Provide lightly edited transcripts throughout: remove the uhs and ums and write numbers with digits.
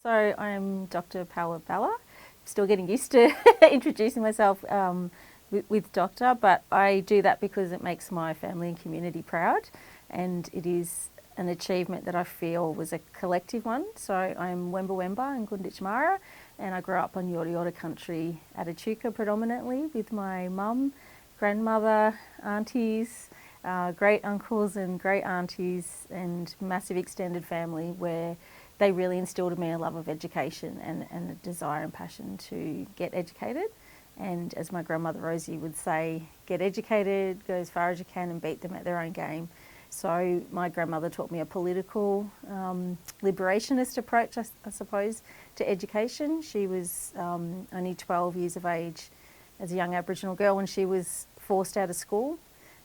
So I'm Dr Paola Balla. Still getting used to introducing myself with doctor, but I do that because it makes my family and community proud, and it is an achievement that I feel was a collective one. So I'm Wemba and Gunditjmara, and I grew up on Yorta Yorta Country at Echuca predominantly with my mum, grandmother, aunties, great uncles and great aunties, and massive extended family where they really instilled in me a love of education and a desire and passion to get educated. And as my grandmother Rosie would say, get educated, go as far as you can and beat them at their own game. So my grandmother taught me a political liberationist approach, I suppose, to education. She was only 12 years of age as a young Aboriginal girl when she was forced out of school.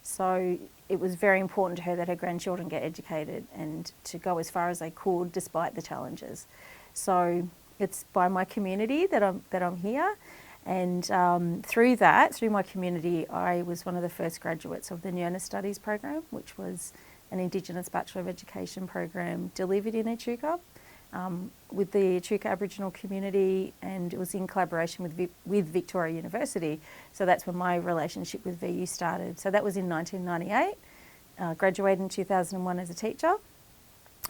So it was very important to her that her grandchildren get educated and to go as far as they could despite the challenges. So it's by my community that I'm here, and through my community, I was one of the first graduates of the Njernda Studies program, which was an Indigenous Bachelor of Education program delivered in Echuca with the Echuca Aboriginal community, and it was in collaboration with Victoria University. So that's when my relationship with VU started. So that was in 1998. Graduated in 2001 as a teacher.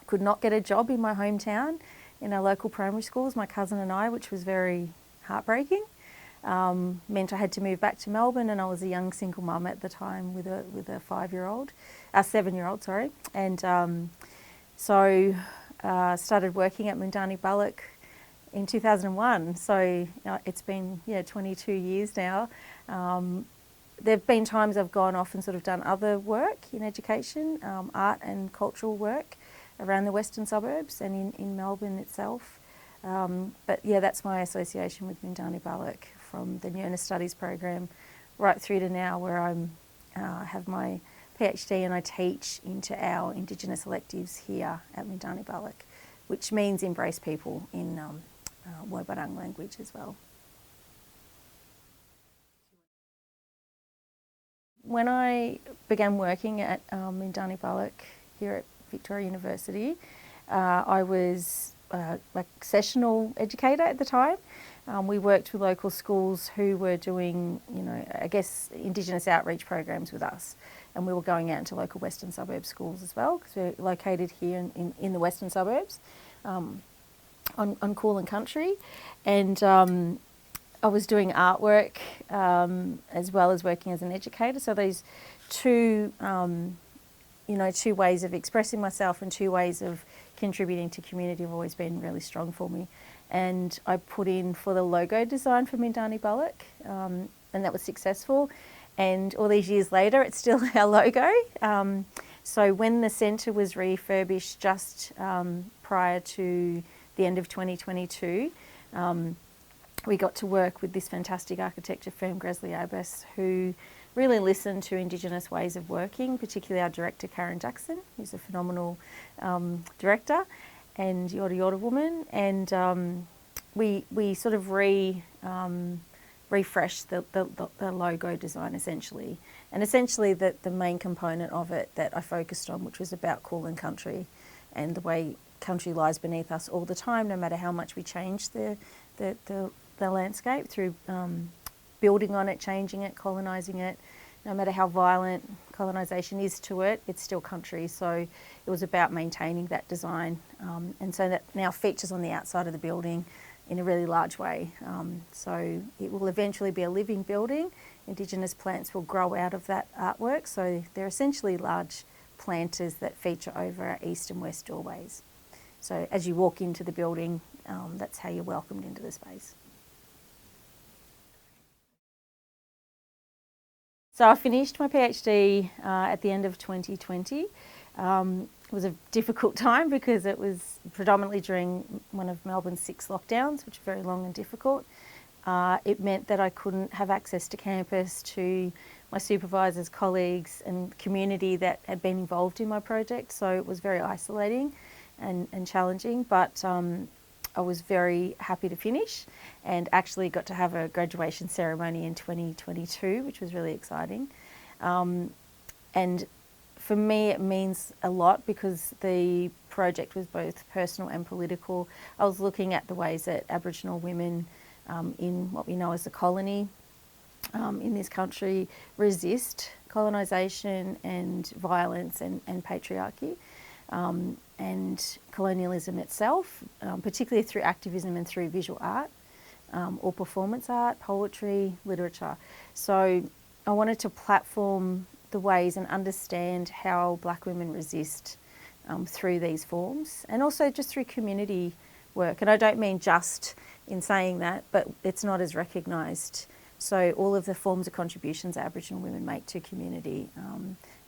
Could not get a job in my hometown in our local primary schools, my cousin and I, which was very heartbreaking. Meant I had to move back to Melbourne, and I was a young single mum at the time with a 7-year-old, sorry. And so started working at Moondani Balluk in 2001. So it's been 22 years now. There have been times I've gone off and sort of done other work in education, art and cultural work around the western suburbs and in Melbourne itself. But yeah, that's my association with Moondani Balluk, from the Njernda Studies program right through to now, where I'm have my PhD and I teach into our Indigenous electives here at Moondani Balluk, which means embrace people in Woiwurrung language as well. When I began working at Moondani Balluk here at Victoria University, I was a sessional educator at the time. We worked with local schools who were doing, I guess, Indigenous outreach programs with us. And we were going out into local western suburb schools as well, because we're located here in the western suburbs on Coolin Country. And I was doing artwork as well as working as an educator. So these two ways of expressing myself and two ways of contributing to community have always been really strong for me. And I put in for the logo design for Moondani Balluk, and that was successful. And all these years later, it's still our logo. So when the centre was refurbished just prior to the end of 2022, we got to work with this fantastic architecture firm, Gretel, who really listened to Indigenous ways of working, particularly our director, Karen Jackson, who's a phenomenal director, and Yorta Yorta woman. And we sort of refreshed the logo design essentially. And essentially the main component of it that I focused on, which was about Coolin Country and the way country lies beneath us all the time, no matter how much we change the landscape through building on it, changing it, colonising it. No matter how violent colonisation is to it, it's still country. So it was about maintaining that design. And so that now features on the outside of the building in a really large way. So it will eventually be a living building. Indigenous plants will grow out of that artwork. So they're essentially large planters that feature over our east and west doorways. So as you walk into the building, that's how you're welcomed into the space. So I finished my PhD at the end of 2020. It was a difficult time because it was predominantly during one of Melbourne's 6 lockdowns, which were very long and difficult. It meant that I couldn't have access to campus, to my supervisors, colleagues and community that had been involved in my project. So it was very isolating and challenging, but I was very happy to finish and actually got to have a graduation ceremony in 2022, which was really exciting. And for me, it means a lot because the project was both personal and political. I was looking at the ways that Aboriginal women in what we know as the colony in this country resist colonisation and violence and patriarchy and colonialism itself, particularly through activism and through visual art or performance art, poetry, literature. So I wanted to platform the ways and understand how Black women resist through these forms, and also just through community work. And I don't mean just in saying that, but it's not as recognised. So all of the forms of contributions Aboriginal women make to community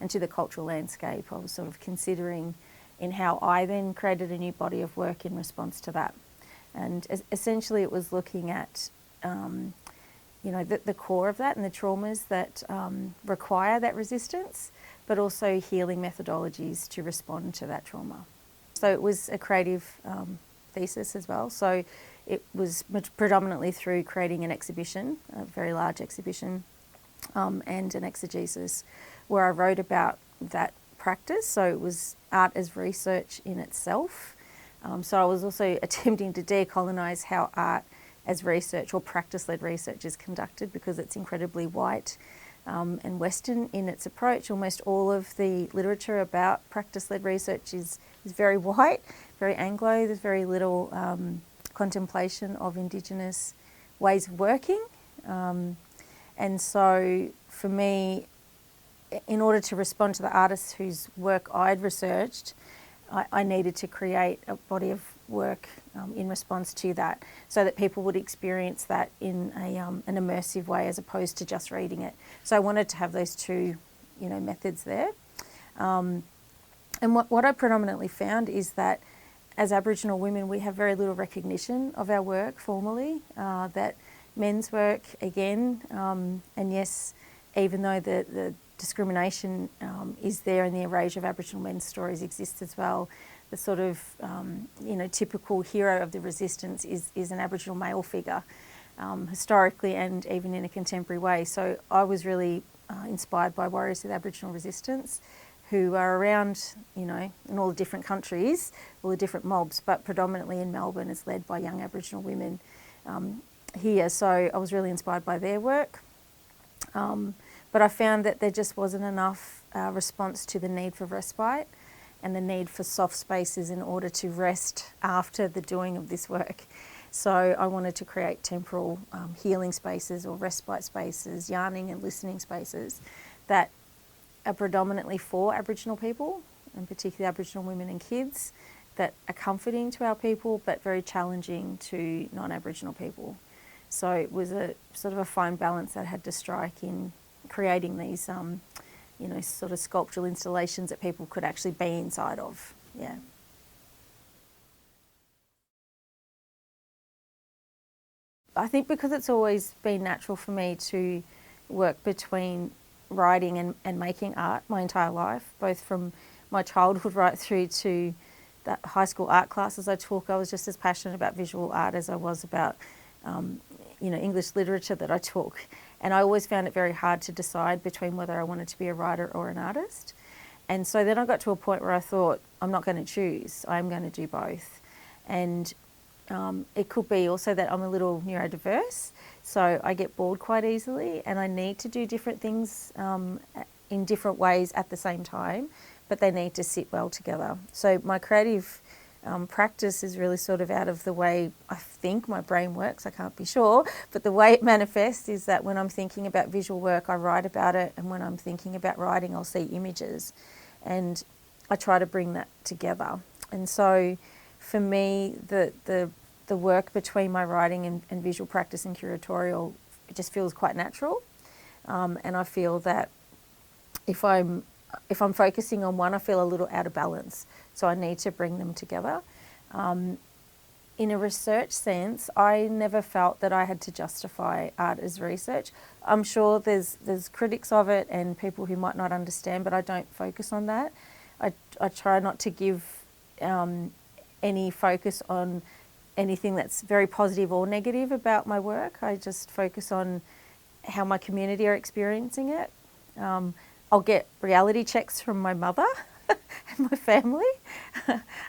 and to the cultural landscape, I was sort of considering in how I then created a new body of work in response to that. And essentially it was looking at the core of that and the traumas that require that resistance, but also healing methodologies to respond to that trauma. So it was a creative thesis as well. So it was predominantly through creating an exhibition, a very large exhibition, and an exegesis where I wrote about that practice. So it was art as research in itself. So I was also attempting to decolonise how art as research or practice-led research is conducted, because it's incredibly white and Western in its approach. Almost all of the literature about practice-led research is very white, very Anglo. There's very little contemplation of Indigenous ways of working. And so for me, in order to respond to the artists whose work I'd researched, I needed to create a body of work in response to that, so that people would experience that in an immersive way as opposed to just reading it. So I wanted to have those two, methods there. And what I predominantly found is that as Aboriginal women, we have very little recognition of our work formally, that men's work, again, and yes, even though the discrimination is there and the erasure of Aboriginal men's stories exists as well, the sort of, typical hero of the resistance is an Aboriginal male figure, historically and even in a contemporary way. So I was really inspired by warriors of the Aboriginal resistance who are around, in all the different countries, all the different mobs, but predominantly in Melbourne is led by young Aboriginal women here. So I was really inspired by their work. But I found that there just wasn't enough response to the need for respite and the need for soft spaces in order to rest after the doing of this work. So I wanted to create temporal healing spaces or respite spaces, yarning and listening spaces that are predominantly for Aboriginal people, and particularly Aboriginal women and kids, that are comforting to our people but very challenging to non-Aboriginal people. So it was a sort of a fine balance that I had to strike in creating these, sort of sculptural installations that people could actually be inside of. Yeah. I think because it's always been natural for me to work between writing and making art my entire life, both from my childhood right through to the high school art classes I took. I was just as passionate about visual art as I was about English literature that I took. And I always found it very hard to decide between whether I wanted to be a writer or an artist. And so then I got to a point where I thought, I'm not going to choose, I'm going to do both. And it could be also that I'm a little neurodiverse, so I get bored quite easily and I need to do different things in different ways at the same time, but they need to sit well together. So my creative practice is really sort of out of the way I think my brain works. I can't be sure, but the way it manifests is that when I'm thinking about visual work, I write about it, and when I'm thinking about writing, I'll see images, and I try to bring that together. And so for me, the work between my writing and visual practice and curatorial, it just feels quite natural, and I feel that if I'm focusing on one, I feel a little out of balance. So I need to bring them together. In a research sense, I never felt that I had to justify art as research. I'm sure there's critics of it and people who might not understand, but I don't focus on that. I try not to give any focus on anything that's very positive or negative about my work. I just focus on how my community are experiencing it. I'll get reality checks from my mother and my family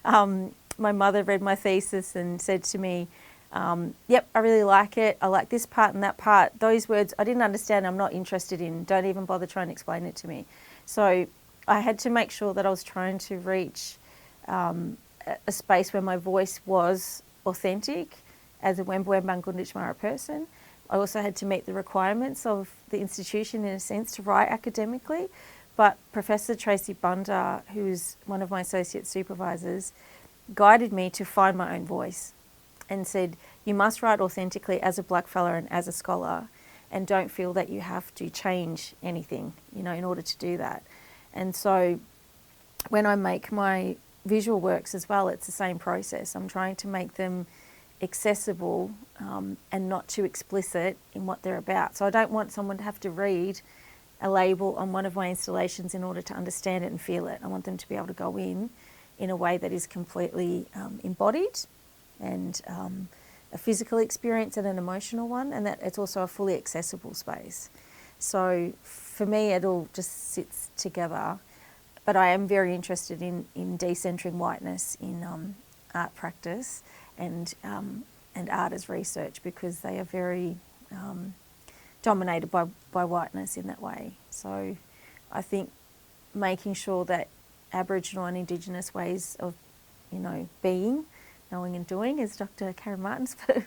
My mother read my thesis and said to me, yep, I really like it. I like this part and that part. Those words I didn't understand, I'm not interested in. Don't even bother trying to explain it to me. So I had to make sure that I was trying to reach a space where my voice was authentic as a Wemba and Gunditjmara person. I also had to meet the requirements of the institution in a sense to write academically. But Professor Tracy Bunda, who's one of my associate supervisors, guided me to find my own voice and said, you must write authentically as a blackfella and as a scholar, and don't feel that you have to change anything, in order to do that. And so when I make my visual works as well, it's the same process. I'm trying to make them accessible and not too explicit in what they're about. So I don't want someone to have to read a label on one of my installations in order to understand it and feel it. I want them to be able to go in a way that is completely embodied and a physical experience and an emotional one, and that it's also a fully accessible space. So for me, it all just sits together. But I am very interested in decentering whiteness in art practice and art as research, because they are very dominated by whiteness in that way. So I think making sure that Aboriginal and Indigenous ways of, being, knowing and doing, as Dr. Karen Martin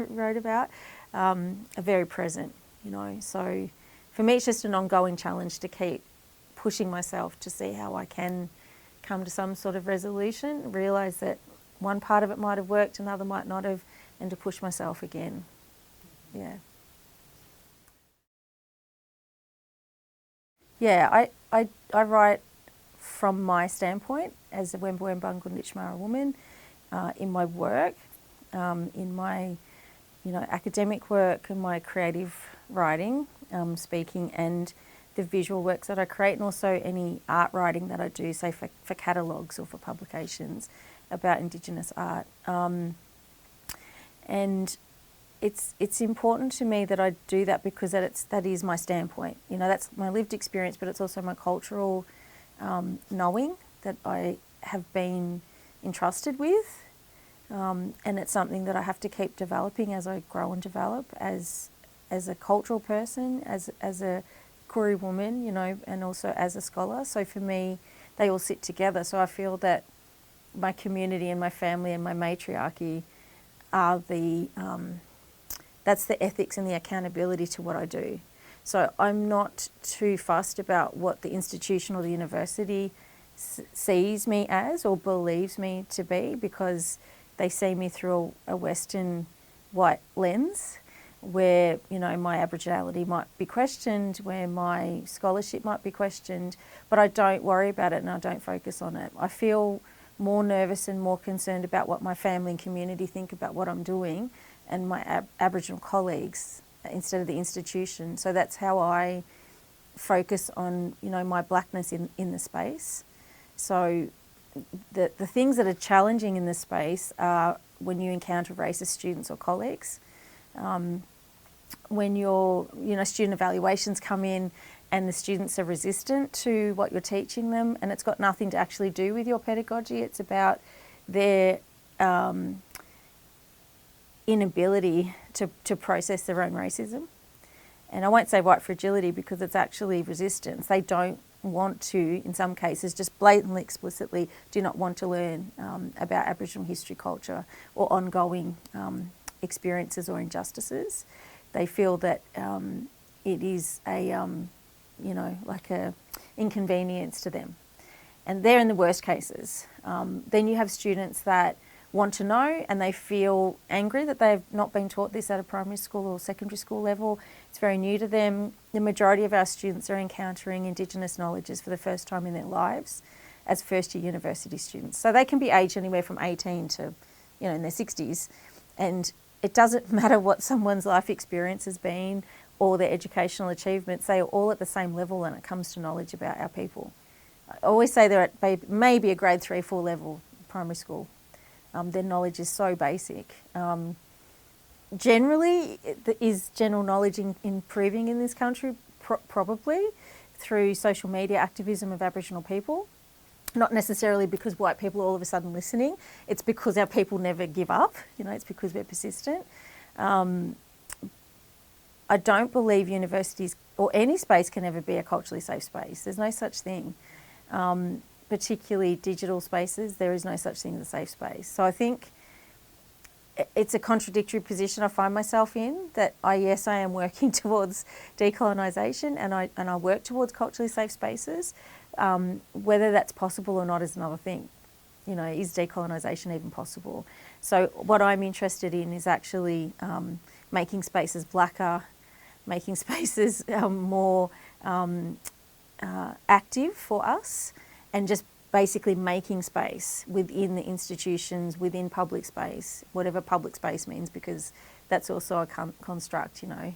wrote about, are very present, So for me, it's just an ongoing challenge to keep pushing myself to see how I can come to some sort of resolution, realise that one part of it might have worked, another might not have, and to push myself again. Yeah. Yeah, I write from my standpoint as a Wemba and Gunditjmara woman in my work, in my academic work and my creative writing, speaking, and the visual works that I create, and also any art writing that I do, say for catalogues or for publications about Indigenous art. And it's important to me that I do that because that is my standpoint. That's my lived experience, but it's also my cultural knowing that I have been entrusted with. And it's something that I have to keep developing as I grow and develop as a cultural person, as a Koori woman, and also as a scholar. So for me, they all sit together. So I feel that my community and my family and my matriarchy are that's the ethics and the accountability to what I do. So I'm not too fussed about what the institution or the university sees me as or believes me to be, because they see me through a Western white lens where, my Aboriginality might be questioned, where my scholarship might be questioned, but I don't worry about it and I don't focus on it. I feel more nervous and more concerned about what my family and community think about what I'm doing and my Aboriginal colleagues instead of the institution. So that's how I focus on, my blackness in the space. So the things that are challenging in the space are when you encounter racist students or colleagues, when your student evaluations come in and the students are resistant to what you're teaching them, and it's got nothing to actually do with your pedagogy. It's about their inability to process their own racism. And I won't say white fragility because it's actually resistance. They don't want to, in some cases, just blatantly, explicitly do not want to learn about Aboriginal history, culture, or ongoing experiences or injustices. They feel that it is like a inconvenience to them. And they're in the worst cases. Then you have students that want to know and they feel angry that they've not been taught this at a primary school or secondary school level. It's very new to them. The majority of our students are encountering Indigenous knowledges for the first time in their lives as first-year university students. So they can be aged anywhere from 18 to, in their 60s. And it doesn't matter what someone's life experience has been or their educational achievements. They are all at the same level when it comes to knowledge about our people. I always say they're at maybe a grade 3, 4 level primary school. Their knowledge is so basic. Generally, is general knowledge improving in this country? Probably through social media activism of Aboriginal people. not necessarily because white people are all of a sudden listening. It's because our people never give up. You know, it's because we're persistent. I don't believe universities or any space can ever be a culturally safe space. There's no such thing. Particularly digital spaces, there is no such thing as a safe space. So I think it's a contradictory position I find myself in, that I am working towards decolonisation and I work towards culturally safe spaces. Whether that's possible or not is another thing. You know, is decolonisation even possible? So what I'm interested in is actually making spaces blacker, making spaces more active for us, and just basically making space within the institutions, within public space, whatever public space means, because that's also a construct, you know.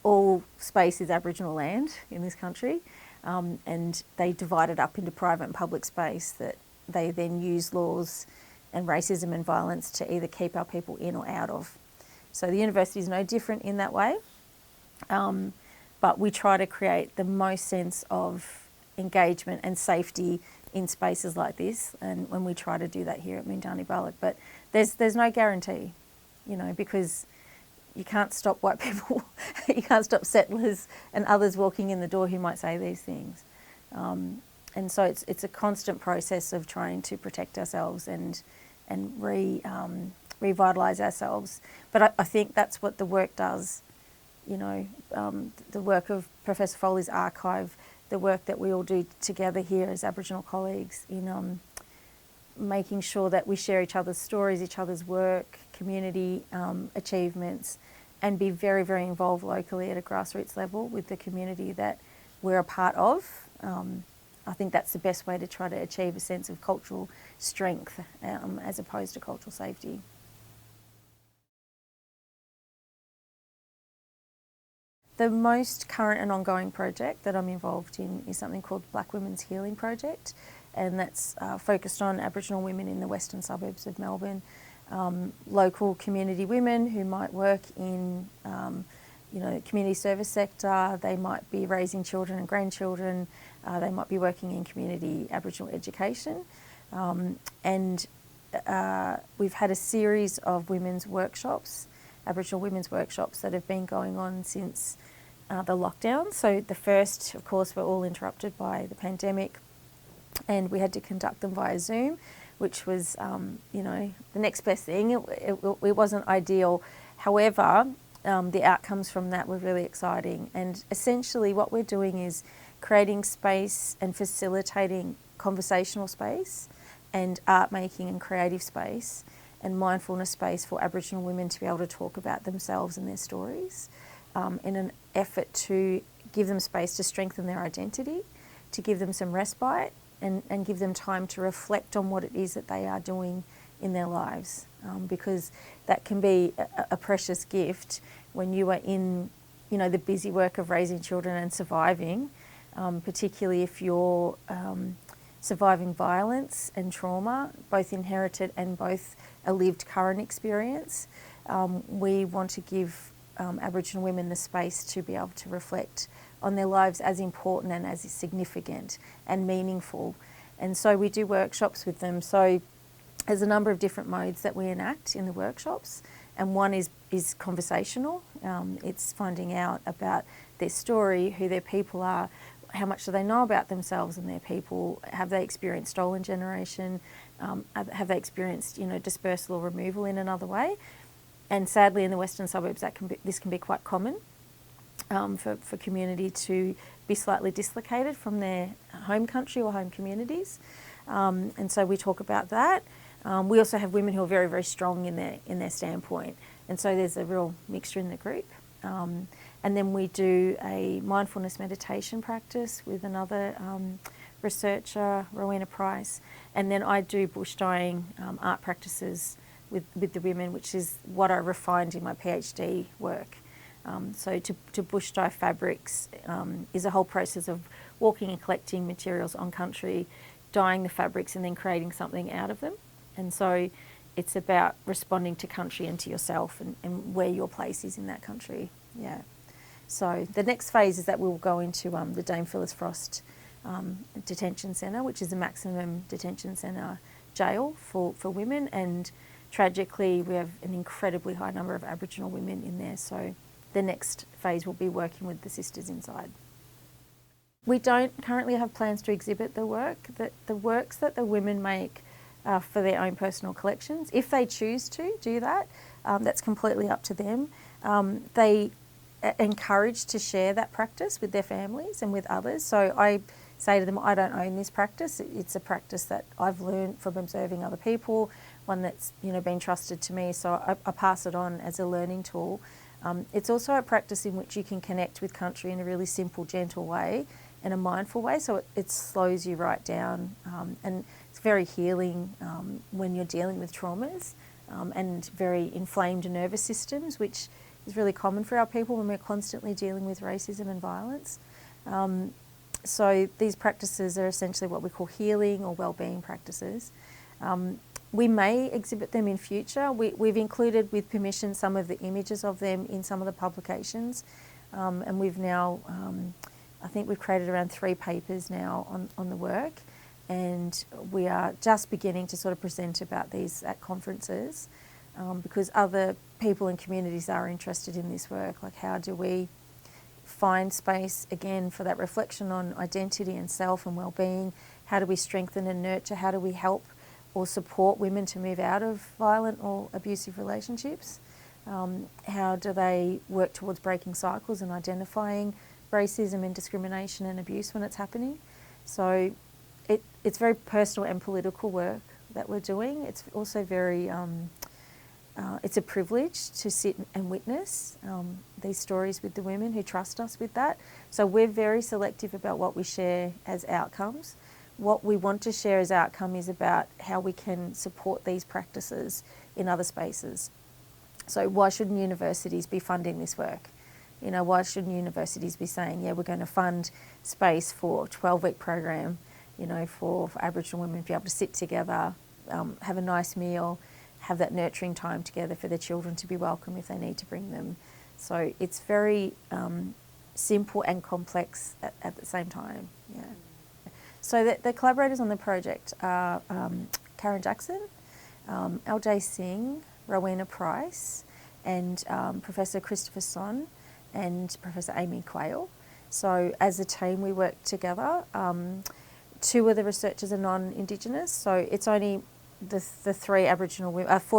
All space is Aboriginal land in this country, and they divide it up into private and public space that they then use laws and racism and violence to either keep our people in or out of. So the university is no different in that way, but we try to create the most sense of engagement and safety in spaces like this, and when we try to do that here at Moondani Balluk. But there's no guarantee, you know, because you can't stop white people, you can't stop settlers and others walking in the door who might say these things. And so it's a constant process of trying to protect ourselves and revitalise ourselves. But I think that's what the work does, you know, the work of Professor Foley's archive, the work that we all do together here as Aboriginal colleagues in making sure that we share each other's stories, each other's work, community achievements, and be very, very involved locally at a grassroots level with the community that we're a part of. I think that's the best way to try to achieve a sense of cultural strength as opposed to cultural safety. The most current and ongoing project that I'm involved in is something called Black Women's Healing Project, and that's focused on Aboriginal women in the western suburbs of Melbourne, local community women who might work in you know, community service sector, they might be raising children and grandchildren, they might be working in community Aboriginal education, and we've had a series of women's workshops, Aboriginal women's workshops that have been going on since the lockdown. So the first, of course, were all interrupted by the pandemic, and we had to conduct them via Zoom, which was, you know, the next best thing. It wasn't ideal. However, the outcomes from that were really exciting. And essentially what we're doing is creating space and facilitating conversational space and art making and creative space and mindfulness space for Aboriginal women to be able to talk about themselves and their stories, in an effort to give them space to strengthen their identity, to give them some respite and give them time to reflect on what it is that they are doing in their lives, because that can be a precious gift when you are in, you know, the busy work of raising children and surviving, particularly if you're surviving violence and trauma, both inherited and both a lived current experience. We want to give Aboriginal women the space to be able to reflect on their lives as important and as significant and meaningful. And so we do workshops with them. So there's a number of different modes that we enact in the workshops, and one is conversational. It's finding out about their story, who their people are, how much do they know about themselves and their people, have they experienced stolen generation, have they experienced, you know, dispersal or removal in another way. And sadly in the western suburbs this can be quite common for community to be slightly dislocated from their home country or home communities. And so we talk about that. We also have women who are very, very strong in their standpoint, and so there's a real mixture in the group. And then we do a mindfulness meditation practice with another researcher, Rowena Price, and then I do bush dyeing art practices with the women, which is what I refined in my PhD work. So to bush dye fabrics is a whole process of walking and collecting materials on country, dyeing the fabrics and then creating something out of them. And so it's about responding to country and to yourself and where your place is in that country. Yeah. So the next phase is that we'll go into the Dame Phyllis Frost detention centre, which is a maximum detention centre jail for women, and tragically we have an incredibly high number of Aboriginal women in there, so the next phase will be working with the sisters inside. We don't currently have plans to exhibit the work. The works that the women make for their own personal collections. If they choose to do that, that's completely up to them. They are encouraged to share that practice with their families and with others. So I say to them, I don't own this practice. It's a practice that I've learned from observing other people, one that's been trusted to me, so I pass it on as a learning tool. It's also a practice in which you can connect with country in a really simple, gentle way and a mindful way, so it slows you right down, and it's very healing when you're dealing with traumas and very inflamed nervous systems, which is really common for our people when we're constantly dealing with racism and violence. So these practices are essentially what we call healing or wellbeing practices. We may exhibit them in future. We've included, with permission, some of the images of them in some of the publications, and we've now, I think we've created around 3 papers now on the work, and we are just beginning to sort of present about these at conferences, because other people and communities are interested in this work. Like, how do we find space again for that reflection on identity and self and well-being? How do we strengthen and nurture? How do we help or support women to move out of violent or abusive relationships? How do they work towards breaking cycles and identifying racism and discrimination and abuse when it's happening? So it's very personal and political work that we're doing. It's also very, it's a privilege to sit and witness these stories with the women who trust us with that. So we're very selective about what we share as outcomes. What we want to share as outcome is about how we can support these practices in other spaces. So why shouldn't universities be funding this work? Why shouldn't universities be saying, yeah, we're going to fund space for a 12-week program, for Aboriginal women to be able to sit together, have a nice meal, have that nurturing time together for their children to be welcome if they need to bring them. So it's very simple and complex at the same time. Yeah. So the collaborators on the project are Karen Jackson, LJ Singh, Rowena Price, and Professor Christopher Son and Professor Amy Quayle. So as a team we work together. 2 of the researchers are non-Indigenous, so it's only the 4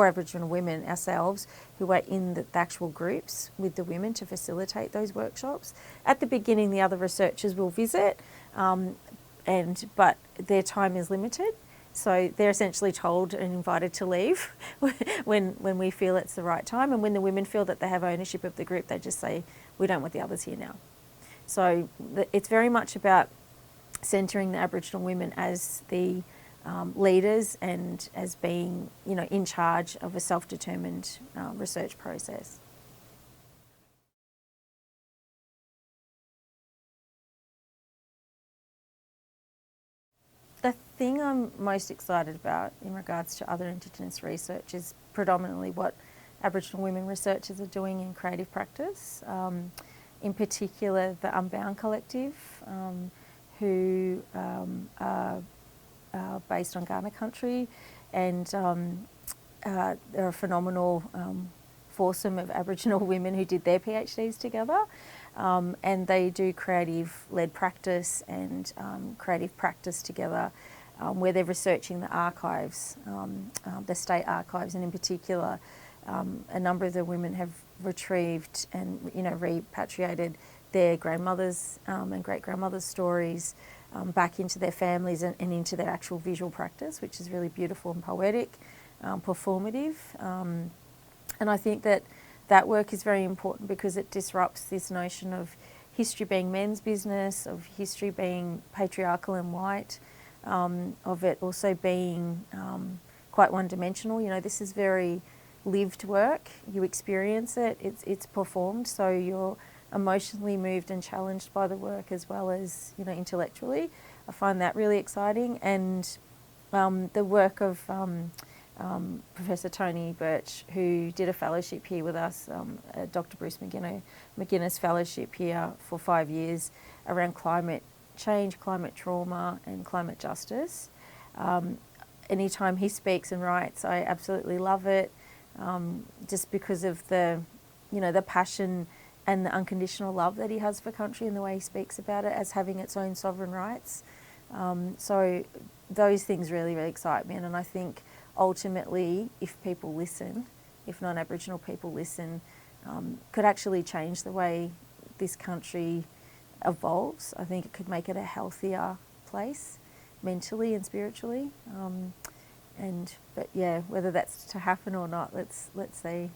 Aboriginal women ourselves who are in the actual groups with the women to facilitate those workshops. At the beginning the other researchers will visit, but their time is limited, so they're essentially told and invited to leave when we feel it's the right time, and when the women feel that they have ownership of the group, they just say, we don't want the others here now. So it's very much about centering the Aboriginal women as the leaders and as being, in charge of a self-determined research process. The thing I'm most excited about in regards to other Indigenous research is predominantly what Aboriginal women researchers are doing in creative practice. In particular, the Unbound Collective, who are based on Yorta Country, and they're a phenomenal foursome of Aboriginal women who did their PhDs together, and they do creative-led practice and creative practice together, where they're researching the archives, the state archives, and in particular, a number of the women have retrieved and repatriated their grandmothers and great-grandmothers' stories back into their families and into their actual visual practice, which is really beautiful and poetic, performative. And I think that work is very important because it disrupts this notion of history being men's business, of history being patriarchal and white, of it also being quite one-dimensional. This is very lived work. You experience it, it's performed, so you're emotionally moved and challenged by the work as well as intellectually. I find that really exciting, and the work of Professor Tony Birch, who did a fellowship here with us, Dr Bruce McGuinness fellowship here for 5 years around climate change, climate trauma and climate justice. Anytime he speaks and writes, I absolutely love it, just because of the passion and the unconditional love that he has for country and the way he speaks about it as having its own sovereign rights. So those things really, really excite me, and I think ultimately if people listen, if non-Aboriginal people listen, could actually change the way this country evolves. I think it could make it a healthier place mentally and spiritually. But yeah, whether that's to happen or not, let's see.